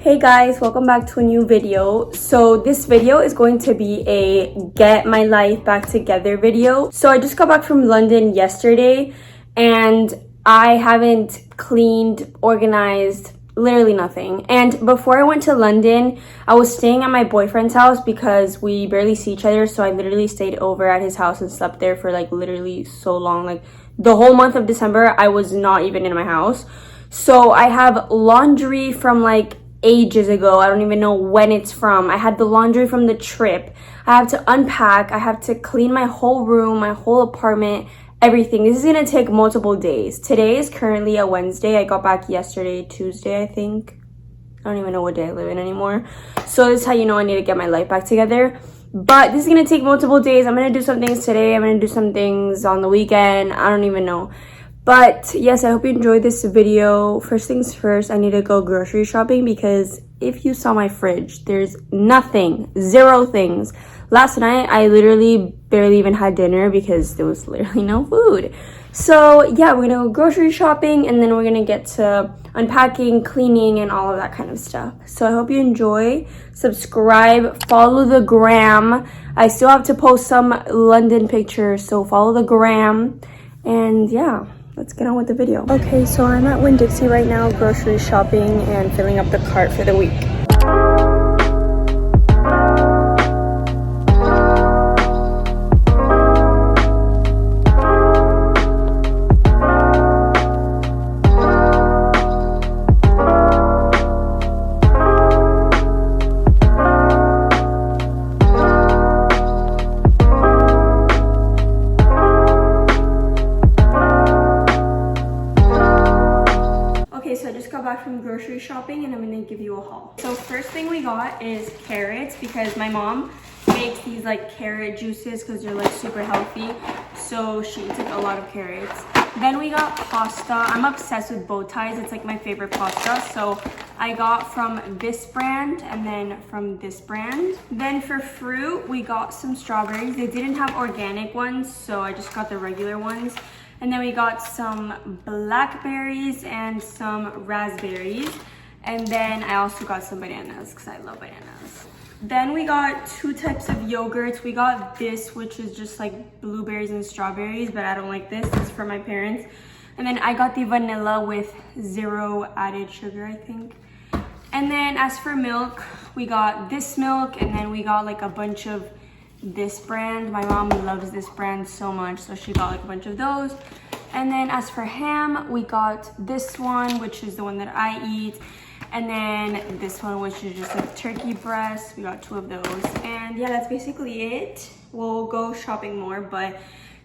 Hey guys, welcome back to a new video. So this video is going to be a get my life back together video. So I just got back from London yesterday and I haven't cleaned, organized, literally nothing. And before I went to London, I was staying at my boyfriend's house because we barely see each other. So I literally stayed over at his house and slept there for like literally so long. Like the whole month of December, I was not even in my house. So I have laundry from like ages ago. I don't even know when it's from. I had the laundry from the trip. I have to unpack. I have to clean my whole room, my whole apartment, everything. This is gonna take multiple days. Today is currently a Wednesday. I got back yesterday, Tuesday, I think. I don't even know what day I live in anymore. So this is how you know I need to get my life back together. But this is gonna take multiple days. I'm gonna do some things today. I'm gonna do some things on the weekend. I don't even know. But yes, I hope you enjoyed this video. First things first, I need to go grocery shopping because if you saw my fridge, there's nothing, zero things. Last night, I literally barely even had dinner because there was literally no food. So yeah, we're gonna go grocery shopping and then we're gonna get to unpacking, cleaning, and all of that kind of stuff. So I hope you enjoy. Subscribe, follow the gram. I still have to post some London pictures, so follow the gram. And yeah. Let's get on with the video. Okay, so I'm at Winn-Dixie right now, grocery shopping and filling up the cart for the week. Back from grocery shopping and I'm gonna give you a haul. So first thing we got is carrots because my mom makes these like carrot juices because they're like super healthy, so she eats like a lot of carrots. Then we got pasta. I'm obsessed with bow ties. It's like my favorite pasta, so I got from this brand and then from this brand. Then for fruit, we got some strawberries. They didn't have organic ones, so I just got the regular ones. And then we got some blackberries and some raspberries. And then I also got some bananas because I love bananas. Then we got two types of yogurts. We got this, which is just like blueberries and strawberries, but I don't like this. It's for my parents. And then I got the vanilla with 0 added sugar, I think. And then as for milk, we got this milk and then we got like a bunch of this brand. My mom loves this brand so much, so she got like a bunch of those. And then as for ham, we got this one, which is the one that I eat, and then this one, which is just like turkey breast. We got 2 of those, and yeah, that's basically it. We'll go shopping more, but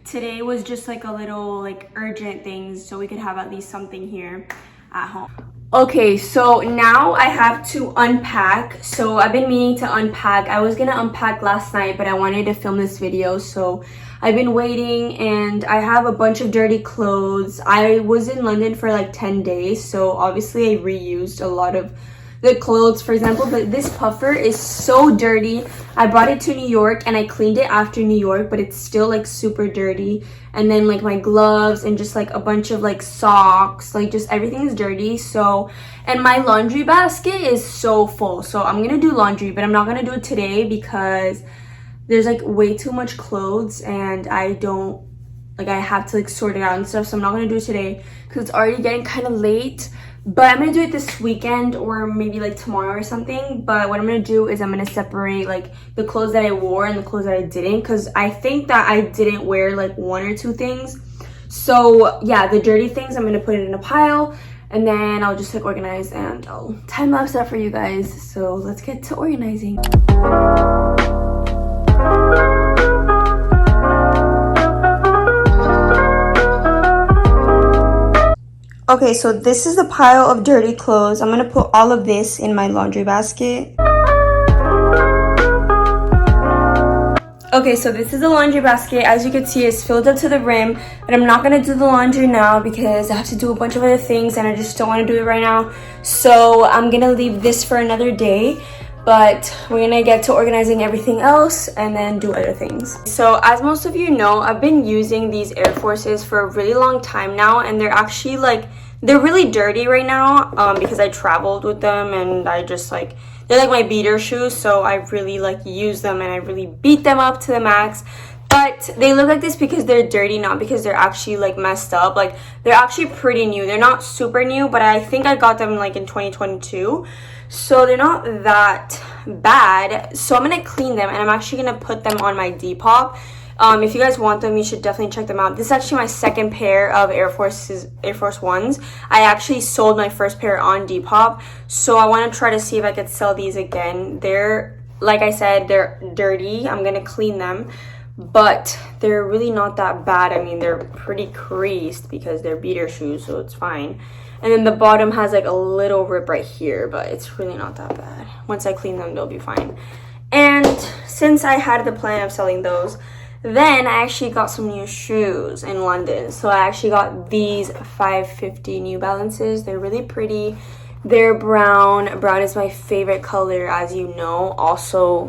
today was just like a little like urgent things so we could have at least something here at home. Okay, so now I have to unpack. So I've been meaning to unpack. I was gonna unpack last night, but I wanted to film this video, so I've been waiting and I have a bunch of dirty clothes. I was in London for like 10 days, so obviously I reused a lot of the clothes. For example, but this puffer is so dirty. I brought it to New York and I cleaned it after New York, but it's still like super dirty. And then like my gloves and just like a bunch of like socks, like just everything is dirty. So, and my laundry basket is so full, so I'm gonna do laundry, but I'm not gonna do it today because there's like way too much clothes and I have to like sort it out and stuff, so I'm not gonna do it today because it's already getting kind of late. But I'm gonna do it this weekend or maybe like tomorrow or something. But what I'm gonna do is I'm gonna separate like the clothes that I wore and the clothes that I didn't, because I think that I didn't wear like 1 or 2 things. So yeah, the dirty things I'm gonna put it in a pile and then I'll just like organize and I'll time lapse that for you guys. So let's get to organizing. Okay, so this is the pile of dirty clothes. I'm gonna put all of this in my laundry basket. Okay, so this is the laundry basket. As you can see, it's filled up to the rim, but I'm not gonna do the laundry now because I have to do a bunch of other things and I just don't wanna do it right now. So I'm gonna leave this for another day. but we're gonna get to organizing everything else and then do other things. So as most of you know, I've been using these Air Forces for a really long time now, and they're actually like They're really dirty right now because I traveled with them, and I just like, they're like my beater shoes, so I really like use them and I really beat them up to the max. But they look like this because they're dirty, not because they're actually like messed up. Like, they're actually pretty new. They're not super new, but I think I got them like in 2022. So they're not that bad. So I'm gonna clean them, and I'm actually gonna put them on my Depop. If you guys want them, you should definitely check them out. This is actually my second pair of Air Force Ones. I actually sold my first pair on Depop, so I want to try to see if I could sell these again. They're, like I said, they're dirty. I'm gonna clean them, but they're really not that bad. I mean, they're pretty creased because they're beater shoes, so it's fine. And then the bottom has like a little rip right here, but it's really not that bad. Once I clean them, they'll be fine. And since I had the plan of selling those, then I actually got some new shoes in London. So I actually got these 550 New Balances. They're really pretty. They're brown. Brown is my favorite color, as you know. Also,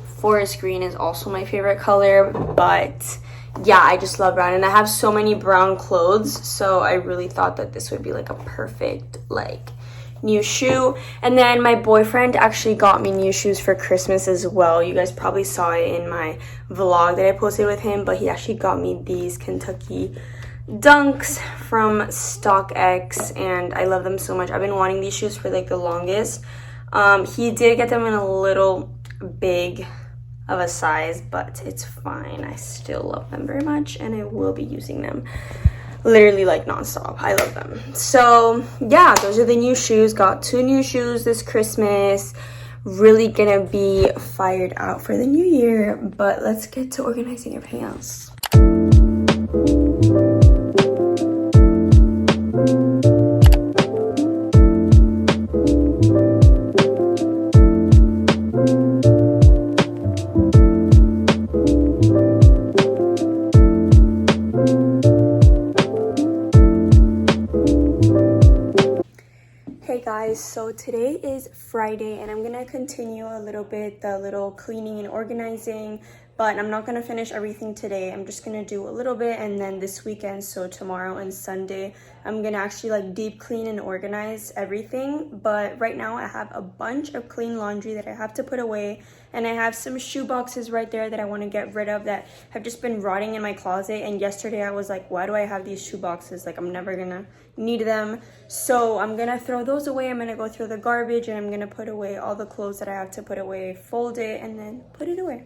forest green is also my favorite color, but yeah, I just love brown, and I have so many brown clothes, so I really thought that this would be like a perfect like new shoe. And then my boyfriend actually got me new shoes for Christmas as well. You guys probably saw it in my vlog that I posted with him, but he actually got me these Kentucky Dunks from StockX, and I love them so much. I've been wanting these shoes for like the longest. He did get them in a little big of a size, but it's fine. I still love them very much, and I will be using them literally like nonstop. I love them. So yeah, those are the new shoes. Got 2 new shoes this Christmas. Really gonna be fired out for the new year, but let's get to organizing everything else. So today is Friday, and I'm gonna continue a little bit the little cleaning and organizing, but I'm not gonna finish everything today. I'm just gonna do a little bit, and then this weekend, so tomorrow and Sunday, I'm gonna actually like deep clean and organize everything. But right now I have a bunch of clean laundry that I have to put away, and I have some shoe boxes right there that I want to get rid of that have just been rotting in my closet. And yesterday I was like, why do I have these shoe boxes? Like, I'm never gonna need them. So I'm gonna throw those away. I'm gonna go through the garbage, and I'm gonna put away all the clothes that I have to put away, fold it, and then put it away.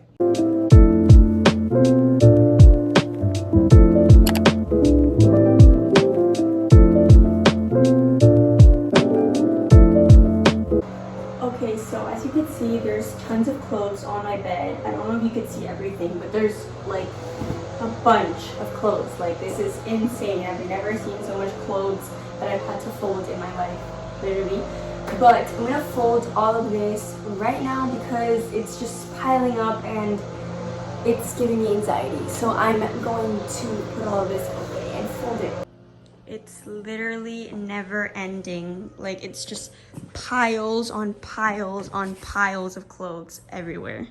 Okay, so as you can see, there's tons of clothes on my bed. I don't know if you could see everything, but there's like a bunch of clothes. Like, this is insane. I've never seen so much clothes that I've had to fold in my life, literally. But I'm gonna fold all of this right now because it's just piling up and it's giving me anxiety. So I'm going to put all of this away and fold it. It's literally never ending. Like, it's just piles on piles on piles of clothes everywhere.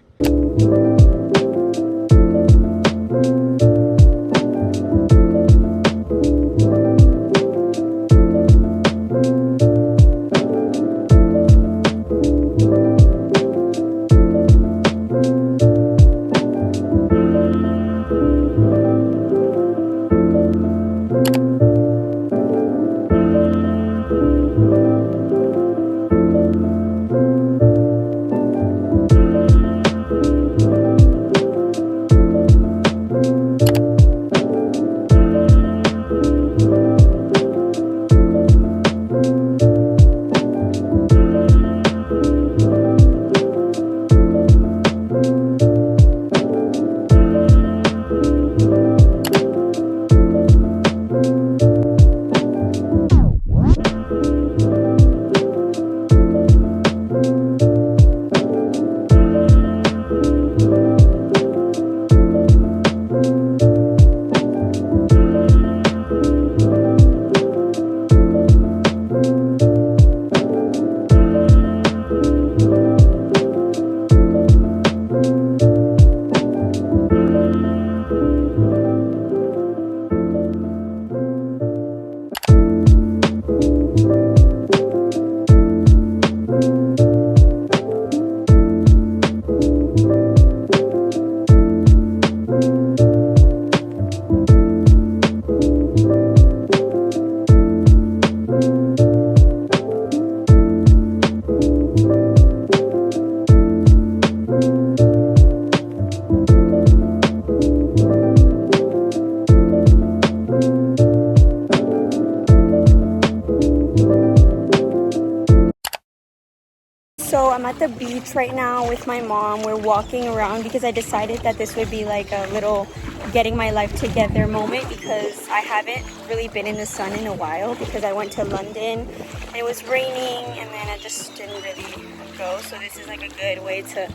beach right now with my mom. We're walking around because I decided that this would be like a little getting my life together moment, because I haven't really been in the sun in a while because I went to London and it was raining, and then I just didn't really go. So this is like a good way to,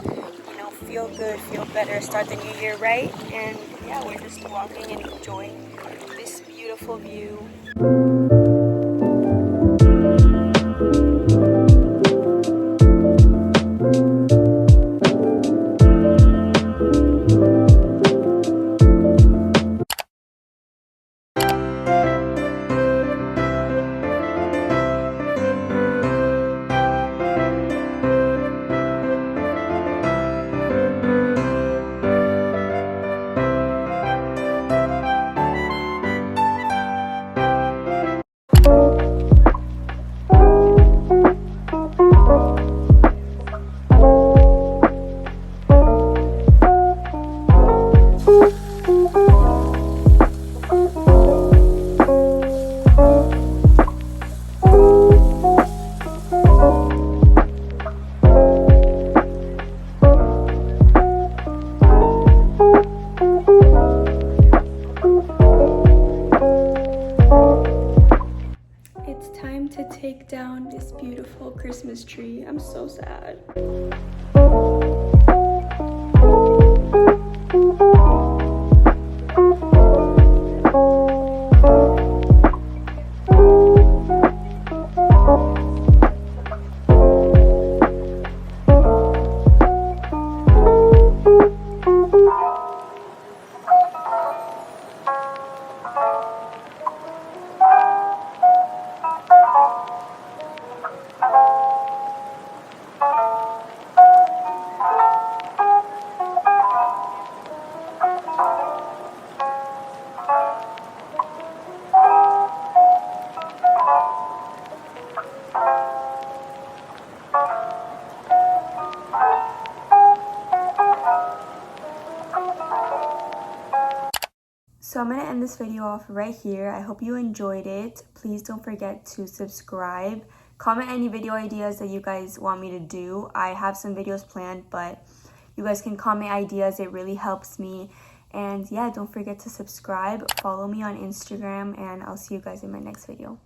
you know, feel good, feel better, start the new year right. And yeah, we're just walking and enjoying this beautiful view. To take down this beautiful Christmas tree. I'm so sad. So I'm going to end this video off right here. I hope you enjoyed it. Please don't forget to subscribe. Comment any video ideas that you guys want me to do. I have some videos planned, but you guys can comment ideas. It really helps me. And yeah, don't forget to subscribe. Follow me on Instagram, and I'll see you guys in my next video.